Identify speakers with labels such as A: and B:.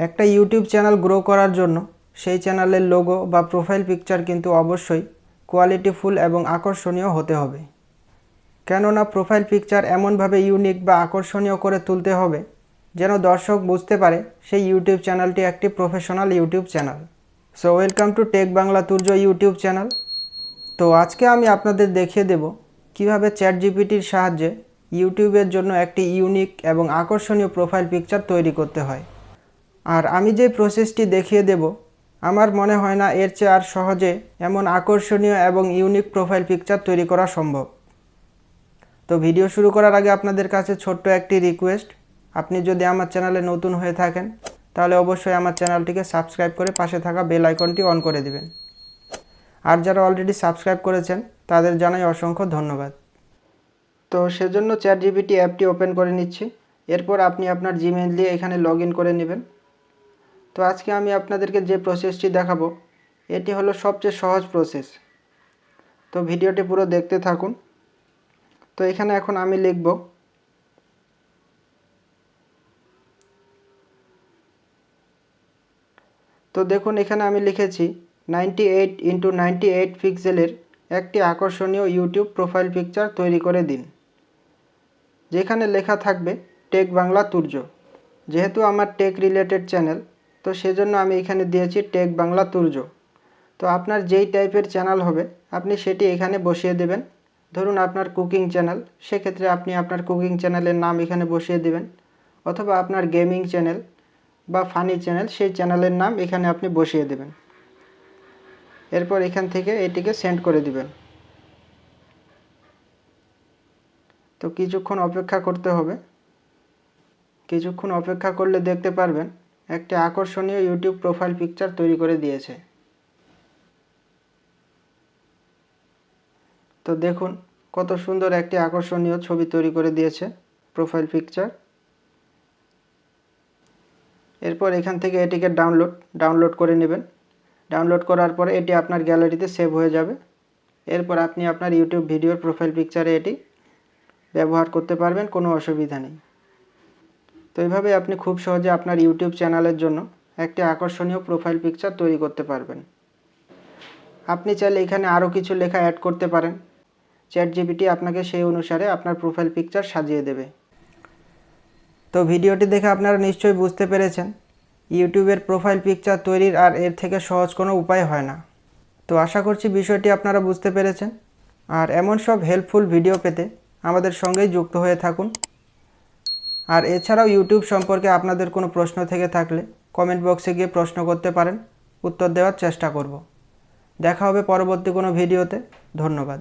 A: একটা YouTube channel grow করার জন্য সেই চ্যানেলের লোগো বা প্রোফাইল পিকচার কিন্তু অবশ্যই কোয়ালিটিফুল এবং আকর্ষণীয় হতে হবে। কেননা প্রোফাইল পিকচার এমনভাবে ইউনিক বা আকর্ষণীয় করে তুলতে হবে যেন দর্শক বুঝতে পারে সেই ইউটিউব চ্যানেলটি একটি professional YouTube channel. So welcome to Tech Bangla Turjo YouTube channel. তো আজকে আমি আপনাদের দেখিয়ে দেব কিভাবে চ্যাটজিপিটির সাহায্যে ইউটিউবের জন্য একটি ইউনিক এবং আকর্ষণীয় প্রোফাইল পিকচার তৈরি করতে হয়। আর আমি যে প্রসেসটি দেখিয়ে দেব আমার মনে হয় না এর চেয়ে আর সহজে এমন আকর্ষণীয় এবং ইউনিক প্রোফাইল পিকচার তৈরি করা সম্ভব। তো ভিডিও শুরু করার আগে আপনাদের কাছে ছোট্ট একটি রিকোয়েস্ট, আপনি যদি আমার চ্যানেলে নতুন হয়ে থাকেন তাহলে অবশ্যই আমার চ্যানেলটিকে সাবস্ক্রাইব করে পাশে থাকা বেল আইকনটি অন করে দিবেন। আর যারা অলরেডি সাবস্ক্রাইব করেছেন তাদের জানাই অসংখ্য ধন্যবাদ। তো সেজন্য চ্যাটজিপিটি অ্যাপটি ওপেন করে নিচ্ছি। এরপর আপনি আপনার জিমেইল দিয়ে এখানে লগ ইন করে নেবেন। তো আজকে আমি আপনাদেরকে যে প্রসেসটি দেখাবো এটি হলো সবচেয়ে সহজ প্রসেস। তো ভিডিওটি পুরো দেখতে থাকুন। তো এখানে এখন আমি লিখব তো দেখুন এখানে আমি লিখেছি 98x98 পিক্সেলের একটি আকর্ষণীয় ইউটিউব প্রোফাইল পিকচার তৈরি করে দিন, যেখানে লেখা থাকবে টেক বাংলা তুর্য। যেহেতু আমার টেক রিলেটেড চ্যানেল তো সেজন্য আমি এখানে দিয়েছি টেক বাংলা তুর্য। তো আপনার যেই টাইপের চ্যানেল হবে আপনি সেটি এখানে বসিয়ে দেবেন। ধরুন আপনার কুকিং চ্যানেল, সেক্ষেত্রে আপনি আপনার কুকিং চ্যানেলের নাম এখানে বসিয়ে দেবেন, অথবা আপনার গেমিং চ্যানেল বা ফানি চ্যানেল সেই চ্যানেলের নাম এখানে আপনি বসিয়ে দেবেন। এরপর এখান থেকে এটিকে সেন্ড করে দিবেন। তো কিছুক্ষণ অপেক্ষা করতে হবে। কিছুক্ষণ অপেক্ষা করলে দেখতে পারবেন একটি আকর্ষণীয় ইউটিউব প্রোফাইল পিকচার তৈরি করে দিয়েছে। তো দেখুন কত সুন্দর একটি আকর্ষণীয় ছবি তৈরি করে দিয়েছে প্রোফাইল পিকচার। এরপর এখান থেকে এটিকে ডাউনলোড করে নেবেন। ডাউনলোড করার পরে এটি আপনার গ্যালারিতে সেভ হয়ে যাবে। এরপর আপনি আপনার ইউটিউব ভিডিওর প্রোফাইল পিকচারে এটি ব্যবহার করতে পারবেন, কোনো অসুবিধা নেই। তো এইভাবে আপনি খুব সহজে আপনার ইউটিউব চ্যানেলের জন্য একটি আকর্ষণীয় প্রোফাইল পিকচার তৈরি করতে পারবেন। আপনি চাইলে এখানে আরও কিছু লেখা অ্যাড করতে পারেন। চ্যাটজিপিটি আপনাকে সেই অনুসারে আপনার প্রোফাইল পিকচার সাজিয়ে দেবে। তো ভিডিওটি দেখে আপনারা নিশ্চয়ই বুঝতে পেরেছেন ইউটিউবের প্রোফাইল পিকচার তৈরির আর এর থেকে সহজ কোনো উপায় হয় না। তো আশা করছি বিষয়টি আপনারা বুঝতে পেরেছেন। আর এমন সব হেল্পফুল ভিডিও পেতে আমাদের সঙ্গেই যুক্ত হয়ে থাকুন। আর এছাড়াও ইউটিউব সম্পর্কে আপনাদের কোনো প্রশ্ন থেকে থাকলে কমেন্ট বক্সে গিয়ে প্রশ্ন করতে পারেন, উত্তর দেওয়ার চেষ্টা করব। দেখা হবে পরবর্তী কোনো ভিডিওতে। ধন্যবাদ।